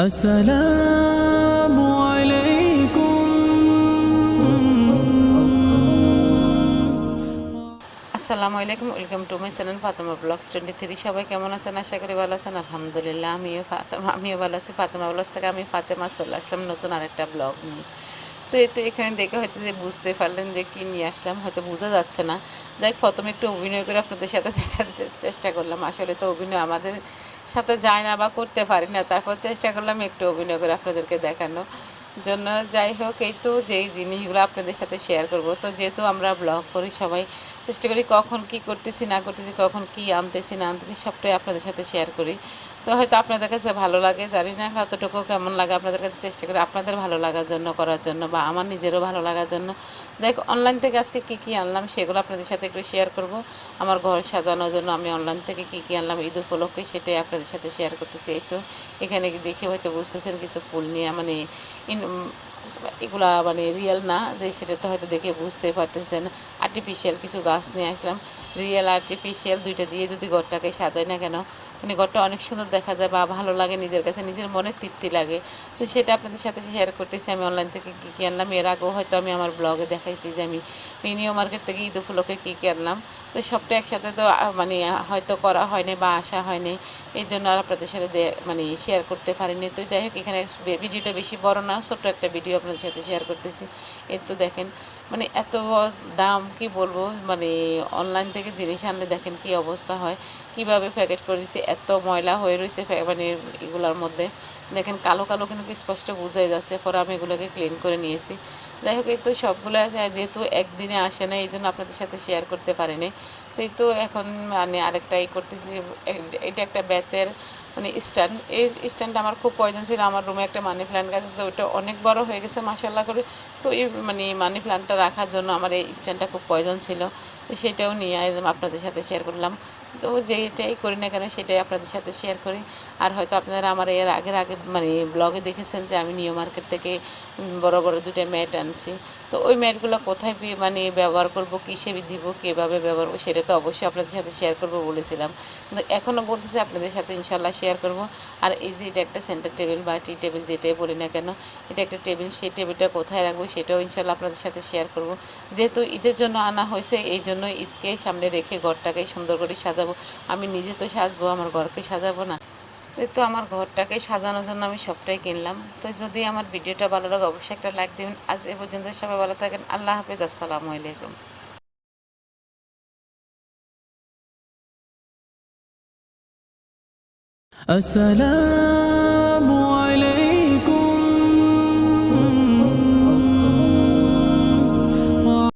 আসসালামু আলাইকুম। আসসালামু আলাইকুম, welcome to my channel Fatema blogs 23। সবাই কেমন আছেন? আশা করি ভালো আছেন। আলহামদুলিল্লাহ আমিও ভালো আছি। ফাতেমা ব্লগস থেকে আমি ফাতেমা চলে আসলাম নতুন আরেকটা ব্লগ নিয়ে। তো এতে এখানে দেখে হয়তো যে বুঝতে পারলেন যে কী নিয়ে আসলাম, হয়তো বোঝা যাচ্ছে না। যাই হোক, প্রথমে একটু অভিনয় করে আপনাদের সাথে দেখাতে চেষ্টা করলাম। আসলে তো অভিনয় আমাদের সাথে যায় না বা করতে পারি না, তারপর চেষ্টা করলাম একটু অভিনয় করে আপনাদেরকে দেখানো জন্য। যাই হোক, এই তো যেই জিনিসগুলো আপনাদের সাথে শেয়ার করব, তো যেহেতু আমরা ব্লগ করি সবাই চেষ্টা করি কখন কি করতেছি না করতেছি, কখন কি আনতেছি না আনতেছি, সবটাই আপনাদের সাথে শেয়ার করি। তো হয়তো আপনাদের কাছে ভালো লাগে, জানি না কতটুকু কেমন লাগে আপনাদের কাছে, চেষ্টা করি আপনাদের ভালো লাগার জন্য করার জন্য বা আমার নিজেরও ভালো লাগার জন্য। যাই হোক, অনলাইন থেকে আজকে কী কী আনলাম সেগুলো আপনাদের সাথে একটু শেয়ার করব। আমার ঘর সাজানোর জন্য আমি অনলাইন থেকে কী কী আনলাম ঈদ উপলক্ষে, সেটাই আপনাদের সাথে শেয়ার করতেছি। এই তো এখানে দেখে হয়তো বুঝতেছেন কিছু ফুল নিয়ে, মানে এগুলা মানে রিয়েল না, যে সেটা তো হয়তো দেখে বুঝতে পারতেছেন। আর্টিফিশিয়াল কিছু গাছ নিয়ে আসলাম। রিয়েল আর্টিফিশিয়াল দুইটা দিয়ে যদি ঘরটাকে সাজাই না কেন, মানে ঘরটা অনেক সুন্দর দেখা যায় বা ভালো লাগে, নিজের কাছে নিজের মনে তৃপ্তি লাগে। তো সেটা আপনাদের সাথে শেয়ার করতেছি আমি অনলাইন থেকে কী কী আনলাম। এর আগেও হয়তো আমি আমার ব্লগে দেখাইছি যে আমি নিউ মার্কেট থেকে ঈদ উপলক্ষে কী কী আনলাম। তো সবটা একসাথে তো মানে হয়তো করা হয়নি বা আসা হয়নি, এই জন্য আর আপনাদের সাথে মানে শেয়ার করতে পারিনি। তো যাই হোক, এখানে ভিডিওটা বেশি বড় না, ছোট্ট একটা ভিডিও আপনাদের সাথে শেয়ার করতেছি। এই তো দেখেন, মানে এত দাম কি বলবো, মানে অনলাইন থেকে জিনিস আনলে দেখেন কি অবস্থা হয়, কিভাবে প্যাকেট করে দিচ্ছে, এত ময়লা হয়ে রয়েছে মানে এগুলোর মধ্যে। দেখেন কালো কালো কিন্তু স্পষ্ট বোঝাই যাচ্ছে, পরে আমি এগুলোকে ক্লিন করে নিয়েছি। যাই হোক, এই তো সবগুলো যেহেতু একদিনে আসে না, এই জন্য আপনাদের সাথে শেয়ার করতে পারিনি। তো এই তো এখন মানে আরেকটা করতেছি। এটা একটা বেতের মানে স্ট্যান্ড, এই স্ট্যান্ডটা আমার খুব প্রয়োজন ছিল। আমার রুমে একটা মানি প্ল্যান্ট গাছ আছে, ওইটা অনেক বড় হয়ে গেছে মাশাআল্লাহ করে। তো এই মানে মানি প্ল্যান্টটা রাখার জন্য আমার এই স্ট্যান্ডটা খুব প্রয়োজন ছিল। তো সেটাও নিয়ে আপনাদের সাথে শেয়ার করলাম। তো যেটাই করি না কেন সেটাই আপনাদের সাথে শেয়ার করি। আর হয়তো আপনারা আমার এর আগে মানে ব্লগে দেখেছেন যে আমি নিউ মার্কেট থেকে বড় বড় দুটো ম্যাট আনছি। তো ওই ম্যাটগুলো কোথায় মানে ব্যবহার করব, কিসে দিব, কীভাবে ব্যবহার করবো, সেটা তো অবশ্যই আপনাদের সাথে শেয়ার করব বলেছিলাম। কিন্তু এখনও বলতেছি আপনাদের সাথে ইনশাল্লাহ শেয়ার করব। আর এই যে এটা একটা সেন্টার টেবিল বা টি টেবিল যেটাই বলি না কেন, এটা একটা টেবিল, সেই টেবিলটা কোথায় রাখবো সেটাও ইনশাল্লাহ আপনাদের সাথে শেয়ার করব। যেহেতু ঈদের জন্য আনা হয়েছে, এই জন্য ঈদকে সামনে রেখে ঘরটাকে সুন্দর করে সাজাবো। আমি নিজে তো সাজবো, আমার ঘরকে সাজাবো না? তো আমার ঘরটাকে সাজানোর জন্য আমি সবটাই কিনলাম। তো যদি আমার ভিডিওটা ভালো লাগে অবশ্যই একটা লাইক দেবেন। আজ এ পর্যন্ত, সবাই ভালো থাকেন। আল্লাহ হাফেজ, আসসালামু আলাইকুম। আসসালাম।